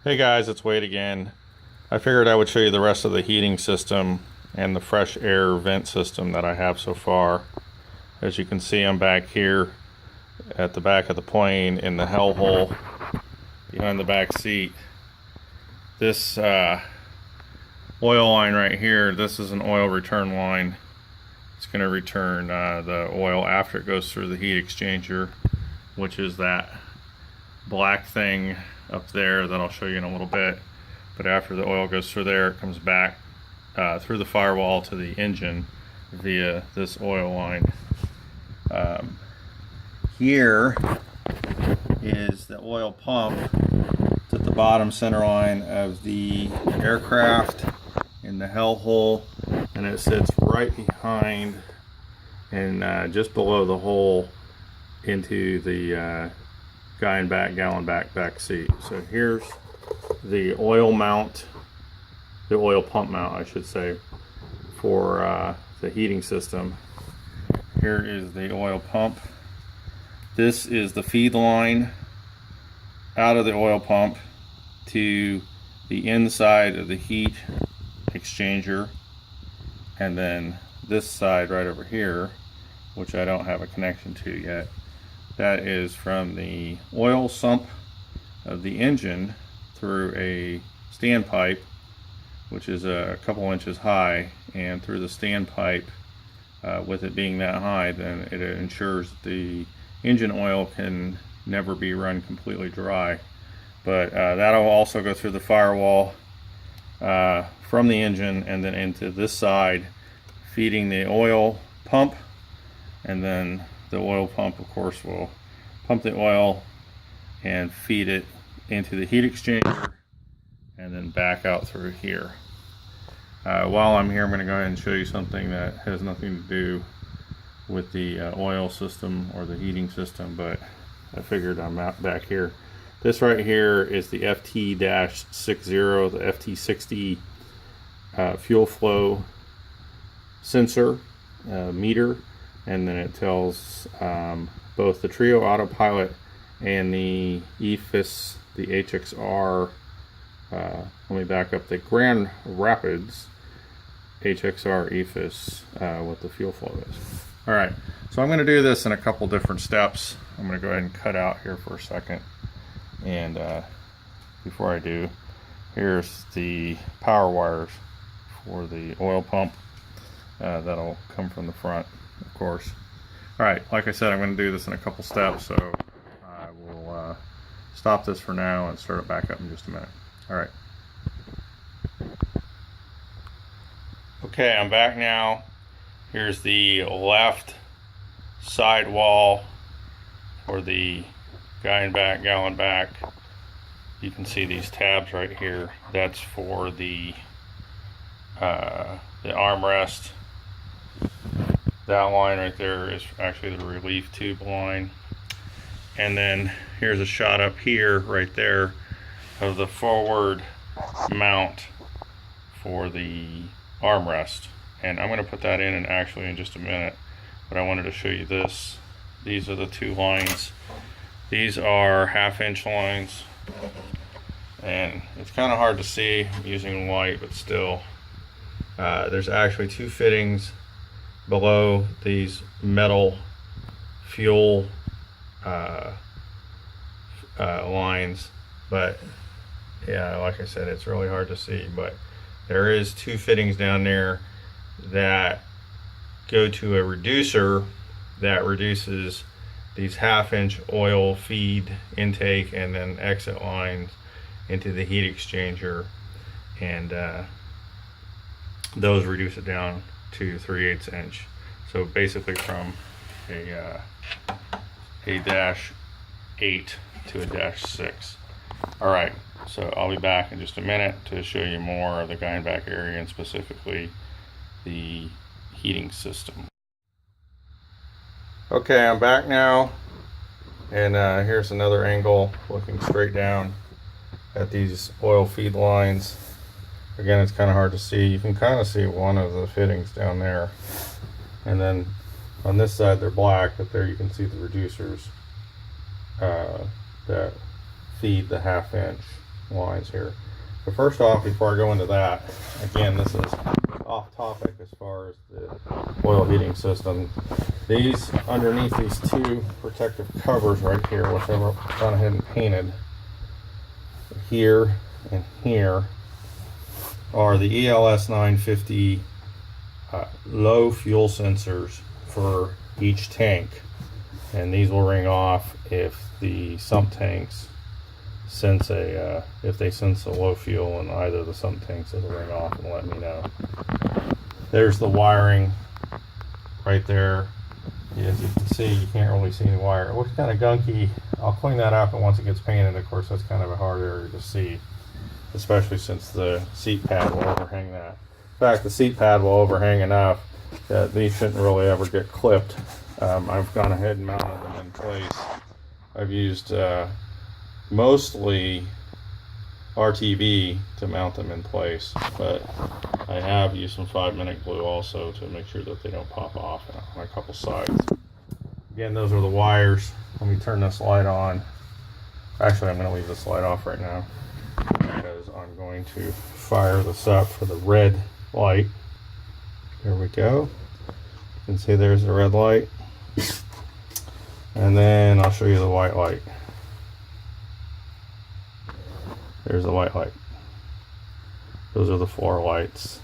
Hey guys, it's Wade again. I figured I would show you the rest of the heating system and the fresh air vent system that I have so far. As you can see, I'm back here at the back of the plane in the hellhole behind the back seat. This oil line right here, this is an oil return line. It's going to return the oil after it goes through the heat exchanger, which is that black thing up there that I'll show you in a little bit. But after the oil goes through there, it comes back through the firewall to the engine via this oil line. Here is the oil pump. It's at the bottom center line of the aircraft in the hellhole, and it sits right behind and just below the hole into the gallon back seat. So here's the oil mount, the oil pump mount I should say, for the heating system. Here is the oil pump. This is the feed line out of the oil pump to the inside of the heat exchanger, and then this side right over here, which I don't have a connection to yet, that is from the oil sump of the engine through a standpipe, which is a couple inches high, and through the standpipe, with it being that high, then it ensures the engine oil can never be run completely dry. But that'll also go through the firewall from the engine and then into this side, feeding the oil pump, and then the oil pump of course will pump the oil and feed it into the heat exchanger and then back out through here. While I'm here, I'm going to go ahead and show you something that has nothing to do with the oil system or the heating system, but I figured I'm out back here. This right here is the FT-60, the FT60 fuel flow sensor meter, and then it tells both the Trio Autopilot and the EFIS, the HXR, let me back up, the Grand Rapids HXR EFIS, what the fuel flow is. Alright, so I'm going to do this in a couple different steps. I'm going to go ahead and cut out here for a second, and before I do, here's the power wires for the oil pump. That'll come from the front, of course. Alright, like I said, I'm going to do this in a couple steps, so I will stop this for now and start it back up in just a minute. Alright. Okay, I'm back now. Here's the left side wall for the gallon back. You can see these tabs right here. That's for the armrest. That line right there is actually the relief tube line. And then here's a shot up here right there of the forward mount for the armrest. And I'm going to put that in actually in just a minute, but I wanted to show you this. These are the two lines. These are 1/2 inch lines, and it's kind of hard to see using light, but still there's actually two fittings below these metal fuel lines, but yeah, like I said, it's really hard to see, but there is two fittings down there that go to a reducer that reduces these 1/2 inch oil feed intake and then exit lines into the heat exchanger, and those reduce it down to 3/8 inch. So basically from a -8 to a -6. Alright, so I'll be back in just a minute to show you more of the guy back area and specifically the heating system. Okay, I'm back now, and here's another angle looking straight down at these oil feed lines. Again, it's kind of hard to see. You can kind of see one of the fittings down there, and then on this side they're black, but there you can see the reducers that feed the 1/2 inch lines here. But first off, before I go into that, again, this is off topic as far as the oil heating system. These, underneath these two protective covers right here, which I've gone ahead and painted here and here, are the ELS 950 low fuel sensors for each tank. And these will ring off if the sump tanks sense if they sense a low fuel in either of the sump tanks, it'll ring off and let me know. There's the wiring right there. As you can see, you can't really see any wire. It looks kind of gunky. I'll clean that up, and once it gets painted, of course, that's kind of a hard area to see, especially since the seat pad will overhang that. In fact, the seat pad will overhang enough that these shouldn't really ever get clipped. I've gone ahead and mounted them in place. I've used mostly RTV to mount them in place, but I have used some 5-minute glue also to make sure that they don't pop off on a couple sides. Again, those are the wires. Let me turn this light on. Actually, I'm going to leave this light off right now because I'm going to fire this up for the red light. There we go. You can see there's the red light. And then I'll show you the white light. There's the white light. Those are the floor lights.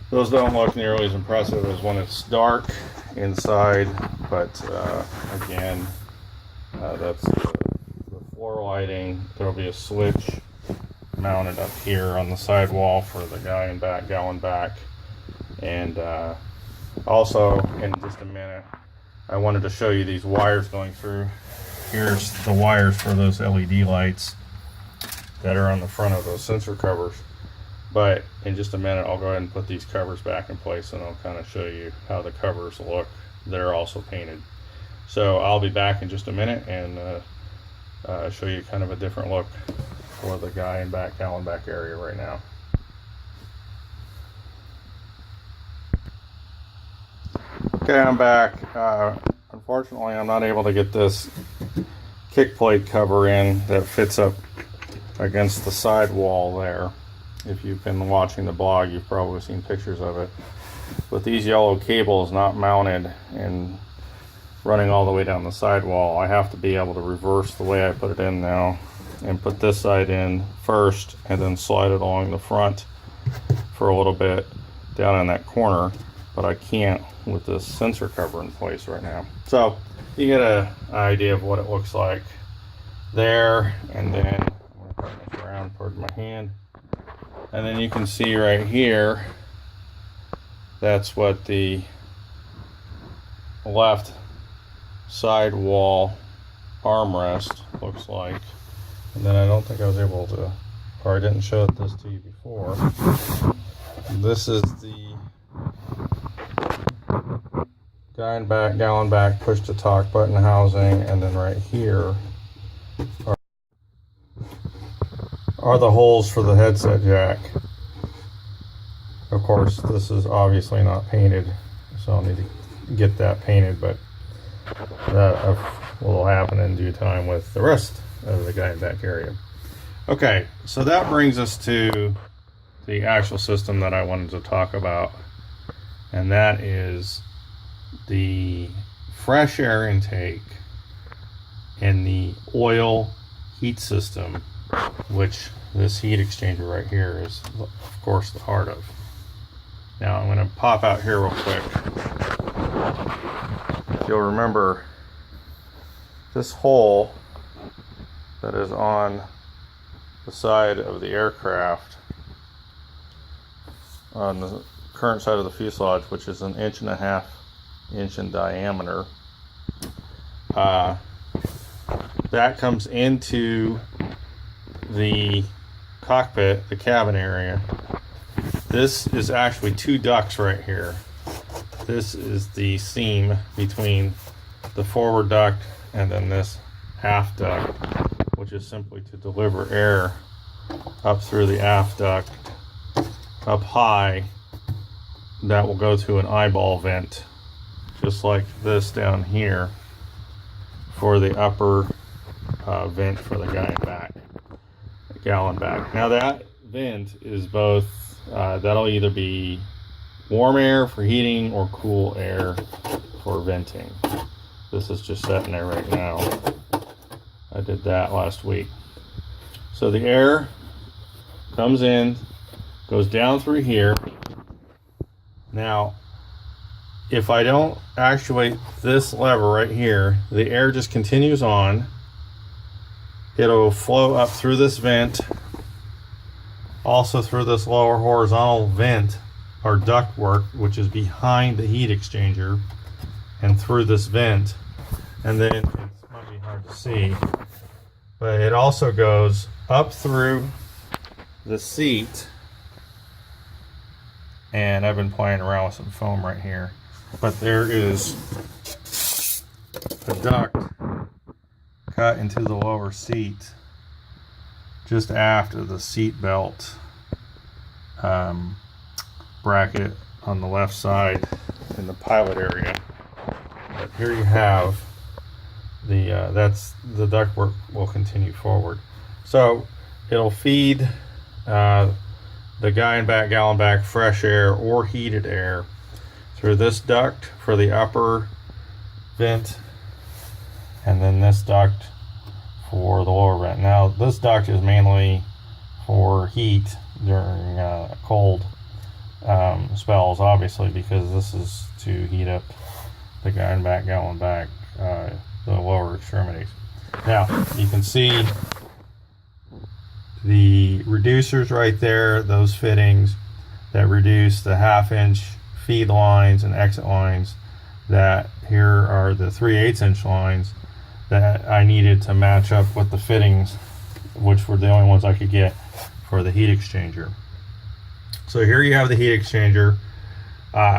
Those don't look nearly as impressive as when it's dark inside, but again, that's the floor lighting. There'll be a switch mounted up here on the sidewall for the gallon back. And also, in just a minute, I wanted to show you these wires going through. Here's the wires for those LED lights that are on the front of those sensor covers. But in just a minute, I'll go ahead and put these covers back in place, and I'll kind of show you how the covers look. They're also painted. So I'll be back in just a minute and show you kind of a different look for the gallon back area right now. Okay, I'm back. Unfortunately, I'm not able to get this kick plate cover in that fits up against the sidewall there. If you've been watching the blog, you've probably seen pictures of it. With these yellow cables not mounted and running all the way down the sidewall, I have to be able to reverse the way I put it in now and put this side in first and then slide it along the front for a little bit down in that corner, but I can't with this sensor cover in place right now. So you get an idea of what it looks like there, and then I'm going to turn this around toward my hand, and then you can see right here, that's what the left side wall armrest looks like. And then I don't think I was able to, or I didn't show this to you before. This is the gallon back push to talk button housing, and then right here are the holes for the headset jack. Of course, this is obviously not painted, so I'll need to get that painted, but that will happen in due time with the rest of the gallon back area. Okay, so that brings us to the actual system that I wanted to talk about, and that is the fresh air intake and the oil heat system, which this heat exchanger right here is, of course, the heart of. Now I'm going to pop out here real quick. If you'll remember, this hole that is on the side of the aircraft on the current side of the fuselage, which is 1.5 inch in diameter, that comes into the cockpit, the cabin area. This is actually 2 ducts right here. This is the seam between the forward duct and then this aft duct, which is simply to deliver air up through the aft duct up high. That will go to an eyeball vent just like this down here for the upper vent for the gallon back. Now that vent is both, that'll either be warm air for heating or cool air for venting. This is just sitting there right now. I did that last week. So the air comes in, goes down through here. Now, if I don't actuate this lever right here, the air just continues on. It'll flow up through this vent, also through this lower horizontal vent or ductwork, which is behind the heat exchanger, and through this vent. And then it might be hard to see, but it also goes up through the seat. And I've been playing around with some foam right here, but there is a duct cut into the lower seat just after the seat belt bracket on the left side in the pilot area. But here you have the that's the ductwork will continue forward, so it'll feed the gallon back fresh air or heated air through this duct for the upper vent, and then this duct for the lower vent. Now this duct is mainly for heat during cold spells, obviously, because this is to heat up the gallon back, the lower extremities. Now you can see the reducers right there, those fittings that reduce the 1/2-inch feed lines and exit lines. That here are the 3/8 inch lines that I needed to match up with the fittings, which were the only ones I could get for the heat exchanger. So here you have the heat exchanger.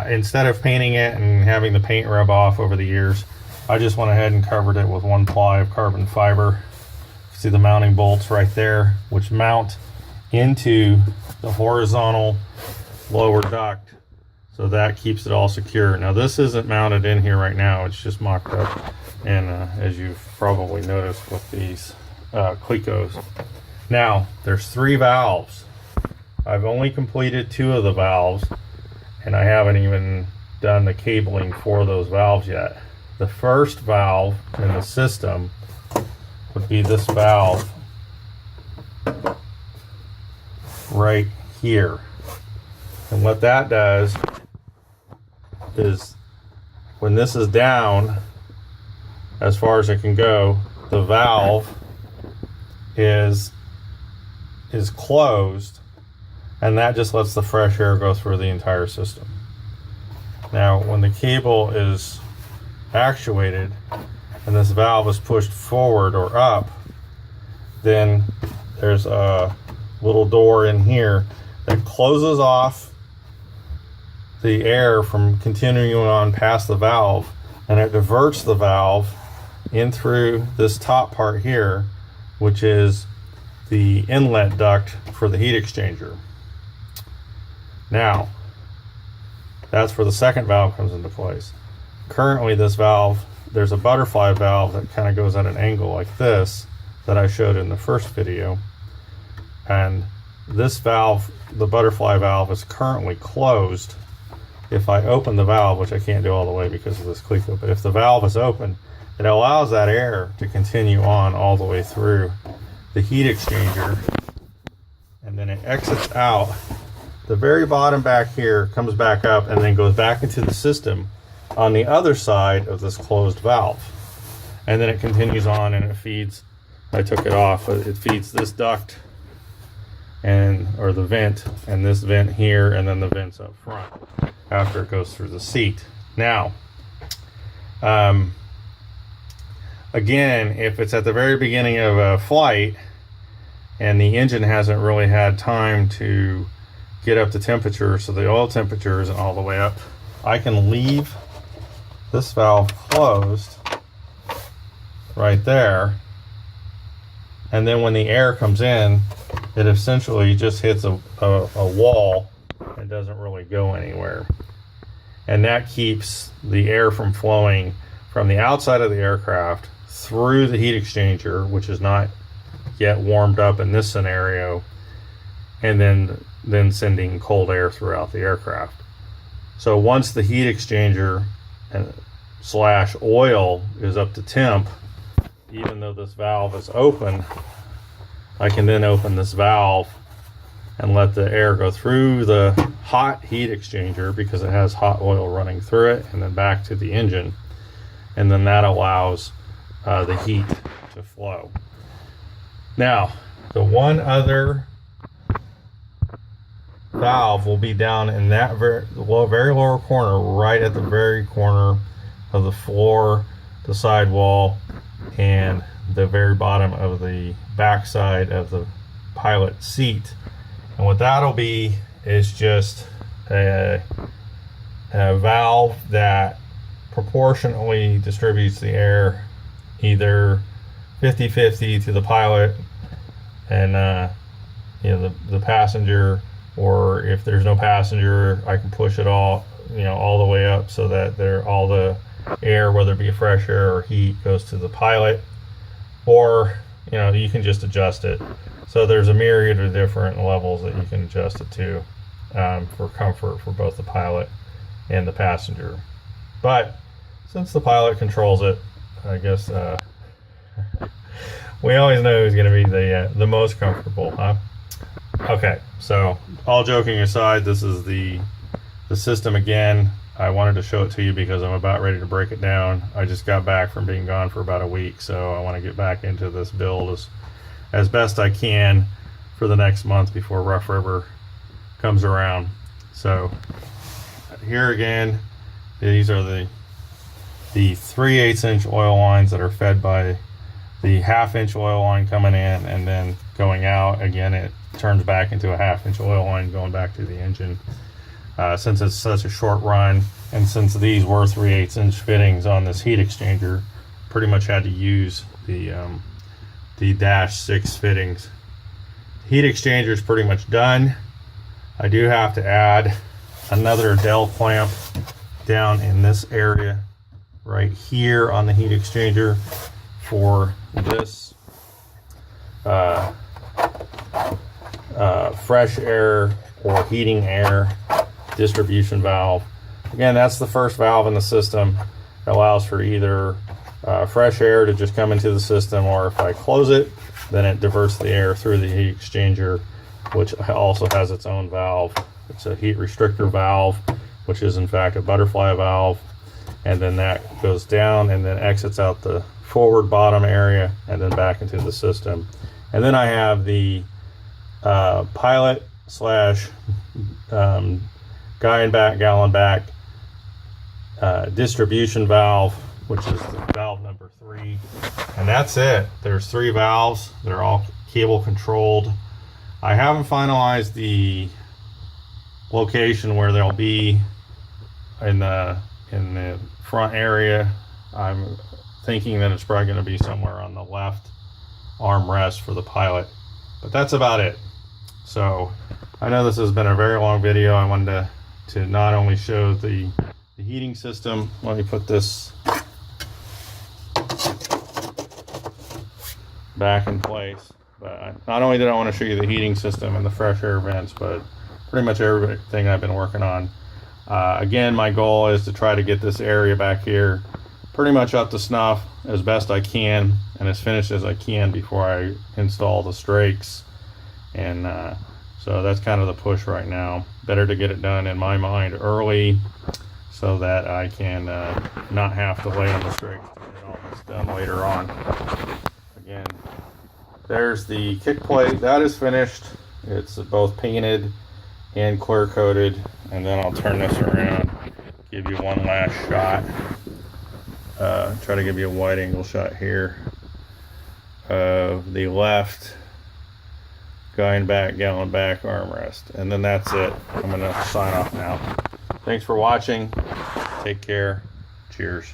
Instead of painting it and having the paint rub off over the years, I just went ahead and covered it with 1 ply of carbon fiber. See the mounting bolts right there, which mount into the horizontal lower duct, so that keeps it all secure. Now this isn't mounted in here right now, it's just mocked up, and as you've probably noticed with these Clecos. Now there's 3 valves. I've only completed 2 of the valves, and I haven't even done the cabling for those valves yet. The first valve in the system would be this valve right here, and what that does is when this is down as far as it can go, the valve is closed, and that just lets the fresh air go through the entire system. Now when the cable is actuated and this valve is pushed forward or up, then there's a little door in here that closes off the air from continuing on past the valve, and it diverts the valve in through this top part here, which is the inlet duct for the heat exchanger. Now that's where the second valve comes into place. Currently this valve, there's a butterfly valve that kind of goes at an angle like this that I showed in the first video, and this valve, the butterfly valve, is currently closed. If I open the valve, which I can't do all the way because of this Cleco, but if the valve is open, it allows that air to continue on all the way through the heat exchanger, and then it exits out the very bottom back here, comes back up, and then goes back into the system on the other side of this closed valve. And then it continues on and it feeds, I took it off, but it feeds this duct or the vent, and this vent here, and then the vents up front after it goes through the seat. Now, again, if it's at the very beginning of a flight and the engine hasn't really had time to get up to temperature, so the oil temperature isn't all the way up, I can leave this valve closed right there, and then when the air comes in, it essentially just hits a wall and doesn't really go anywhere. And that keeps the air from flowing from the outside of the aircraft through the heat exchanger, which is not yet warmed up in this scenario, and then sending cold air throughout the aircraft. So once the heat exchanger slash oil is up to temp, even though this valve is open, I can then open this valve and let the air go through the hot heat exchanger because it has hot oil running through it, and then back to the engine, and then that allows the heat to flow. Now, the one other valve will be down in that very lower corner, right at the very corner of the floor, the sidewall, and the very bottom of the backside of the pilot seat. And what that'll be is just a valve that proportionally distributes the air either 50-50 to the pilot and the passenger, or if there's no passenger, I can push it all the way up so that all the air, whether it be fresh air or heat, goes to the pilot, or you can just adjust it. So there's a myriad of different levels that you can adjust it to for comfort for both the pilot and the passenger. But since the pilot controls it, I guess we always know who's going to be the most comfortable, huh? Okay, so all joking aside, this is the system again. I wanted to show it to you because I'm about ready to break it down. I just got back from being gone for about a week, so I want to get back into this build as best I can for the next month before Rough River comes around. So here again, these are the 3/8 inch oil lines that are fed by the 1/2 inch oil line coming in, and then going out again it turns back into a 1/2 inch oil line going back to the engine. Since it's such a short run, and since these were 3/8 inch fittings on this heat exchanger, pretty much had to use the -6 fittings. Heat exchanger is pretty much done. I do have to add another Adel clamp down in this area right here on the heat exchanger for this fresh air or heating air distribution valve. Again, that's the first valve in the system. It allows for either fresh air to just come into the system, or if I close it, then it diverts the air through the heat exchanger, which also has its own valve. It's a heat restrictor valve, which is in fact a butterfly valve, and then that goes down and then exits out the forward bottom area and then back into the system. And then I have the pilot slash gallon back distribution valve, which is the valve number 3, and that's it. There's 3 valves. They're all cable controlled. I haven't finalized the location where they'll be in the front area. I'm thinking that it's probably going to be somewhere on the left armrest for the pilot, but that's about it. So I know this has been a very long video. I wanted to not only show the heating system. Let me put this back in place. But not only did I want to show you the heating system and the fresh air vents, but pretty much everything I've been working on. Again, my goal is to try to get this area back here pretty much up to snuff as best I can and as finished as I can before I install the strakes. And so that's kind of the push right now. Better to get it done, in my mind, early, so that I can not have to lay on the strakes to get all this done later on. Again, there's the kick plate. That is finished. It's both painted and clear coated. And then I'll turn this around, give you one last shot. Try to give you a wide angle shot here of the left gallon back armrest. And then that's it. I'm going to sign off now. Thanks for watching. Take care. Cheers.